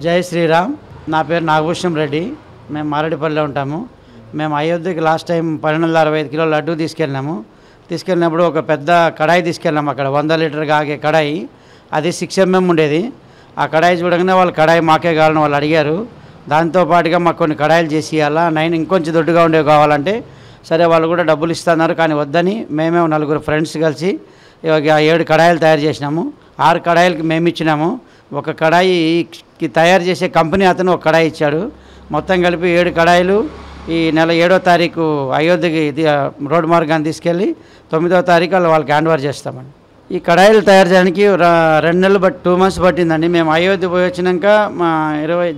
జై శ్రీరామ్. నా పేరు నాగభూషణం రెడ్డి. మేము మారేడుపల్లిలో ఉంటాము. మేము అయోధ్యకి లాస్ట్ టైం 1265 కిలోల లడ్డు తీసుకెళ్ళినప్పుడు ఒక పెద్ద కడాయి తీసుకెళ్ళాము. అక్కడ 100 లీటర్గా ఆగే కడాయి, అది 6 mm ఉండేది. ఆ కడాయి చూడగానే వాళ్ళు కడాయి మాకే కావాలని వాళ్ళు అడిగారు. దాంతోపాటుగా మాకు కొన్ని కడాయిలు చేసి ఇవ్వాలా, 9 ఇంకొంచెం దొడ్డుగా ఉండేవి కావాలంటే సరే వాళ్ళు కూడా డబ్బులు ఇస్తున్నారు. కానీ వద్దని మేమే 4 ఫ్రెండ్స్ కలిసి 7 కడాయిలు తయారు చేసినాము. 6 కడాయిలకి మేము ఇచ్చినాము. ఒక కడాయికి తయారు చేసే కంపెనీ అతను ఒక కడాయి ఇచ్చాడు. మొత్తం కలిపి 7 కడాయిలు ఈ నెల 7వ తారీఖు అయోధ్యకి రోడ్డు మార్గాన్ని తీసుకెళ్ళి 9వ తారీఖు వాళ్ళకి హ్యాండ్ ఓవర్ చేస్తామండి. ఈ కడాయిలు తయారు చేయడానికి 2 నెలలు 2 months పట్టిందండి. మేము అయోధ్య పోయి వచ్చినాక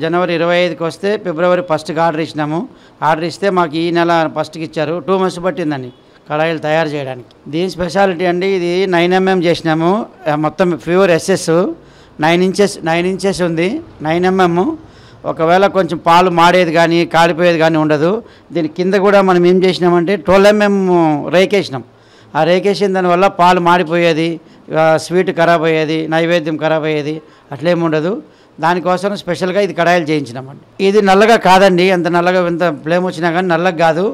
జనవరి 25కి వస్తే ఫిబ్రవరి 1కి ఆర్డర్ ఇచ్చినాము. ఆర్డర్ ఇస్తే మాకు ఈ నెల 1కి ఇచ్చారు. 2 months పట్టిందండి కడాయిలు తయారు చేయడానికి. దీని స్పెషాలిటీ అండి, ఇది 9 mm చేసినాము. మొత్తం ప్యూర్ SS 9 inches ఉంది. 9 mm. ఒకవేళ కొంచెం పాలు మాడేది కానీ కాలిపోయేది కానీ ఉండదు. దీని కింద కూడా మనం ఏం చేసినామంటే 12 mm రేకేసినాం. ఆ రేకేసిన దానివల్ల పాలు మాడిపోయేది, స్వీట్ ఖరాబ్ అయ్యేది, నైవేద్యం ఖరాబ్ అయ్యేది, అట్లేమి ఉండదు. దానికోసం స్పెషల్గా ఇది కడాయిలు చేయించినామండి. ఇది నల్లగా కాదండి, ఎంత నల్లగా ఎంత ఫ్లేమ్ వచ్చినా కానీ నల్లగా కాదు.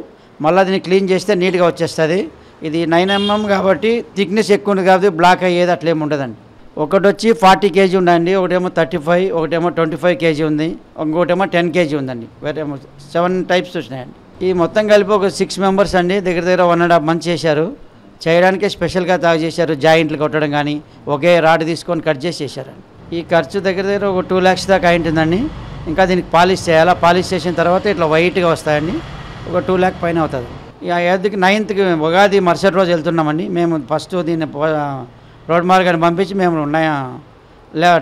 మళ్ళీ దీన్ని క్లీన్ చేస్తే నీట్గా వచ్చేస్తుంది. ఇది 9 mm కాబట్టి థిక్నెస్ ఎక్కువ ఉంది కాబట్టి బ్లాక్ అయ్యేది అట్లేమి ఉండదండి. ఒకటి వచ్చి 40 kg ఉందండి, ఒకటేమో 35, ఒకటేమో 25 kg ఉంది, ఇంకోటేమో 10 kg ఉందండి. వేరేమో 7 types వచ్చినాయండి. ఈ మొత్తం కలిపి ఒక 6 members అండి. దగ్గర 1.5 months చేశారు. చేయడానికే స్పెషల్గా చేశారు. జాయింట్లు కొట్టడం కానీ ఒకే రాడ్ తీసుకొని కట్ చేసి చేశారండి. ఈ ఖర్చు దగ్గర ఒక 2 lakhs దాకా అయింటుందండి. ఇంకా దీనికి పాలిష్ చేయాలా. పాలిష్ చేసిన తర్వాత ఇట్లా వైట్గా వస్తాయండి. ఒక 2 lakh పైన అవుతుంది. ఈ అయోధ్యకి 9th ఉగాది మరుసటి రోజు వెళ్తున్నామండి. మేము ఫస్ట్ దీన్ని రోడ్ మార్గాన్ని పంపించి మేము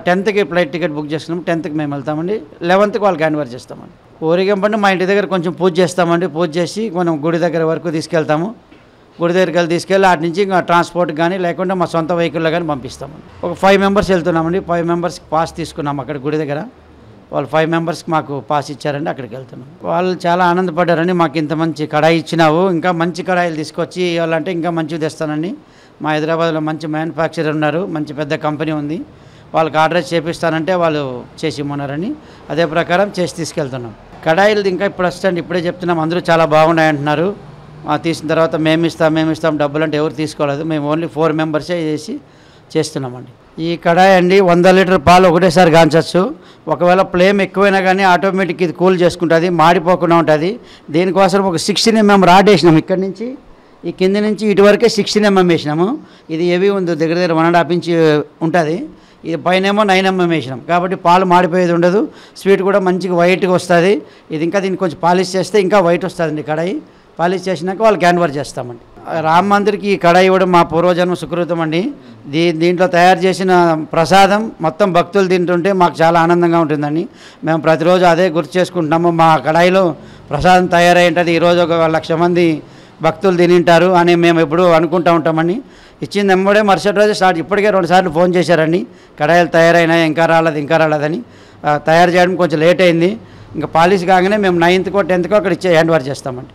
10th ఫ్లైట్ టికెట్ బుక్ చేసుకున్నాము. 10th మేము వెళ్తామండి. 11th వాళ్ళకి హ్యాండ్ ఓవర్ చేస్తామండి. ఊరికంపండి మా ఇంటి దగ్గర కొంచెం పూజ చేస్తామండి. పూజ చేసి మనం గుడి దగ్గర వరకు తీసుకెళ్తాము. గుడి దగ్గరికి తీసుకెళ్ళి అటు నుంచి ఇంకా ట్రాన్స్పోర్ట్ కానీ లేకుంటే మా సొంత వెహికల్లో కానీ పంపిస్తామండి. ఒక 5 members వెళ్తున్నామండి. 5 members పాస్ తీసుకున్నాము అక్కడ గుడి దగ్గర. వాళ్ళు 5 members మాకు పాస్ ఇచ్చారండి. అక్కడికి వెళ్తున్నాం. వాళ్ళు చాలా ఆనందపడ్డారండి. మాకు ఇంత మంచి కడాయి ఇచ్చినావు, ఇంకా మంచి కడాయిలు తీసుకొచ్చి ఇవ్వాలంటే ఇంకా మంచివి తెస్తానండి. మా హైదరాబాద్లో మంచి మ్యానుఫ్యాక్చరర్ ఉన్నారు, మంచి పెద్ద కంపెనీ ఉంది. వాళ్ళకి ఆర్డర్ చేపిస్తానంటే వాళ్ళు చేసి ఇమ్మన్నారని అదే ప్రకారం చేసి తీసుకెళ్తున్నాం. కడాయిలు ఇంకా ఇప్పుడు వస్తాండి, ఇప్పుడే చెప్తున్నాం. అందరూ చాలా బాగున్నాయి అంటున్నారు. తీసిన తర్వాత మేము ఇస్తాం డబ్బులు అంటే ఎవరు తీసుకోలేదు. మేము ఓన్లీ 4 members చేస్తున్నామండి. ఈ కడాయి అండి 100 లీటర్ పాలు ఒకటేసారి గాంచచ్చు. ఒకవేళ ఫ్లేమ్ ఎక్కువైనా కానీ ఆటోమేటిక్ ఇది కూల్ చేసుకుంటుంది, మాడిపోకుండా ఉంటుంది. దీనికోసం ఒక 16 mm రాడ్ వేసినాం. ఇక్కడి నుంచి ఈ కింద నుంచి ఇటువరకే 16 mm వేసినాము. ఇది హెవీ ఉంది, దగ్గర 1.5 inch ఉంటుంది. ఇది పైనేమో 9 mm వేసినాం కాబట్టి పాలు మాడిపోయేది ఉండదు. స్వీట్ కూడా మంచిగా వైట్గా వస్తుంది. ఇది ఇంకా దీన్ని కొంచెం పాలిష్ చేస్తే ఇంకా వైట్ వస్తుందండి కడాయి. పాలిష్ చేసినాక వాళ్ళకి హ్యాండ్ ఓవర్ చేస్తామండి. రామ మందిర్కి ఈ కడాయి ఇవ్వడం మా పూర్వజన్మ సుకృతం అండి. దీంట్లో తయారు చేసిన ప్రసాదం మొత్తం భక్తులు తింటుంటే మాకు చాలా ఆనందంగా ఉంటుందండి. మేము ప్రతిరోజు అదే గుర్తు చేసుకుంటున్నాము. మా కడాయిలో ప్రసాదం తయారై ఉంటుంది, ఈరోజు ఒక 1,00,000 మంది భక్తులు తినింటారు అని మేము ఎప్పుడూ అనుకుంటూ ఉంటామండి. ఇచ్చింది వెంబడే మరుసటి రోజు స్టార్ట్. ఇప్పటికే 2 సార్లు ఫోన్ చేశారండి, కడాయిలు తయారైనాయి, ఇంకా రాలేదని. తయారు చేయడం కొంచెం లేట్ అయింది. ఇంకా పాలిష్ కాగానే మేము 9th 10th అక్కడ హ్యాండ్ ఓవర్ చేస్తామండి.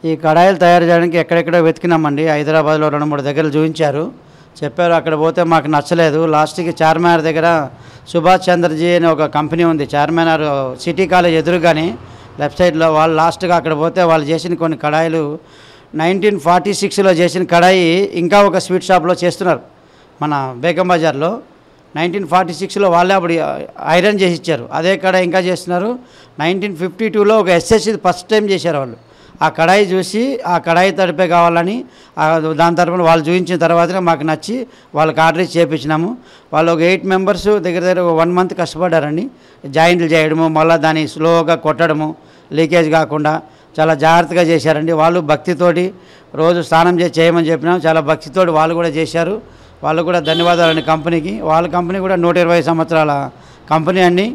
ఈ కడాయిలు తయారు చేయడానికి ఎక్కడెక్కడో వెతికినామండి. హైదరాబాద్లో 2-3 దగ్గరలు చూపించారు, చెప్పారు. అక్కడ పోతే మాకు నచ్చలేదు. లాస్ట్కి చార్మినార్ దగ్గర సుభాష్ చంద్రజీ అనే ఒక కంపెనీ ఉంది. చార్మినార్ సిటీ కాలేజ్ ఎదురుగానే లెఫ్ట్ సైడ్లో. వాళ్ళు లాస్ట్గా అక్కడ పోతే వాళ్ళు చేసిన కొన్ని కడాయిలు 1946లో చేసిన కడాయి ఇంకా ఒక స్వీట్ షాప్లో చేస్తున్నారు మన బేగం బజార్లో. 1946లో వాళ్ళే అప్పుడు ఐరన్ చేసి ఇచ్చారు. అదే కడాయి ఇంకా చేస్తున్నారు. 1952లో ఒక SSC ఫస్ట్ టైం చేశారు వాళ్ళు. ఆ కడాయి చూసి ఆ కడాయి తడిపే కావాలని దాని తరపున వాళ్ళు చూపించిన తర్వాతనే మాకు నచ్చి వాళ్ళకి ఆర్డర్ ఇచ్చి చేయించినాము. వాళ్ళు ఒక 8 members దగ్గర 1 month కష్టపడ్డారండి. జాయింట్లు చేయడము, మళ్ళీ దాన్ని స్లోగా కొట్టడము, లీకేజ్ కాకుండా చాలా జాగ్రత్తగా చేశారండి. వాళ్ళు భక్తితోటి రోజు స్నానం చేయమని చెప్పినాం. చాలా భక్తితోటి వాళ్ళు కూడా చేశారు. వాళ్ళు కూడా ధన్యవాదాలండి కంపెనీకి. వాళ్ళ కంపెనీ కూడా 120 సంవత్సరాల కంపెనీ అండి.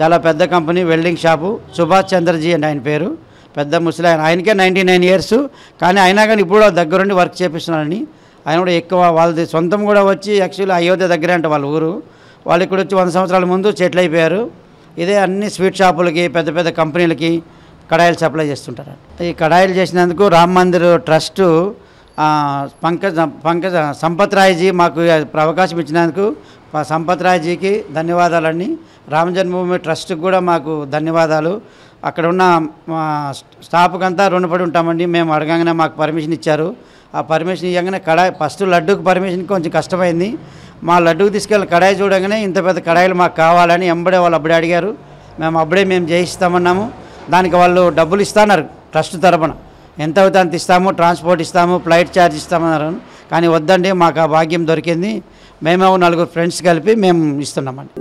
చాలా పెద్ద company, welding shop. Subhash Chandraji అండి ఆయన పేరు. పెద్ద ముసలి ఆయనకే 99 years, కానీ అయినా కానీ ఇప్పుడు దగ్గరుండి వర్క్ చేపిస్తున్నారని ఆయన కూడా ఎక్కువ వాళ్ళది సొంతం కూడా వచ్చి యాక్చువల్లీ అయోధ్య దగ్గరే అంట వాళ్ళ ఊరు. వాళ్ళు ఇక్కడ వచ్చి 100 సంవత్సరాల ముందు సెటిల్ అయిపోయారు. ఇదే అన్ని స్వీట్ షాపులకి పెద్ద పెద్ద కంపెనీలకి కడాయిలు సప్లై చేస్తుంటారు. ఈ కడాయిలు చేసినందుకు రామ్ మందిర్ ట్రస్టు సంపత్ రాయ్జీ మాకు అవకాశం ఇచ్చినందుకు సంపత్ రాయ్జీకి ధన్యవాదాలండి. రామ జన్మభూమి ట్రస్ట్కి కూడా మాకు ధన్యవాదాలు. అక్కడ ఉన్న స్టాఫ్కి అంతా రుణపడి ఉంటామండి. మేము అడగగానే మాకు పర్మిషన్ ఇచ్చారు. ఆ పర్మిషన్ ఇవ్వగానే కడాయి ఫస్ట్ లడ్డూకి పర్మిషన్ కొంచెం కష్టమైంది. మా లడ్డూకి తీసుకెళ్ళి కడాయి చూడగానే ఇంత పెద్ద కడాయిలు మాకు కావాలని వాళ్ళు అప్పుడే అడిగారు. మేము చేయిస్తామన్నాము. దానికి వాళ్ళు డబ్బులు ఇస్తున్నారు ట్రస్ట్ తరపున. ఎంత అవుతే అంత ఇస్తాము, ట్రాన్స్పోర్ట్ ఇస్తాము, ఫ్లైట్ ఛార్జ్ ఇస్తామన్నారు. కానీ వద్దండి, మాకు ఆ భాగ్యం దొరికింది. మేము 4 ఫ్రెండ్స్ కలిపి మేము ఇస్తున్నామండి.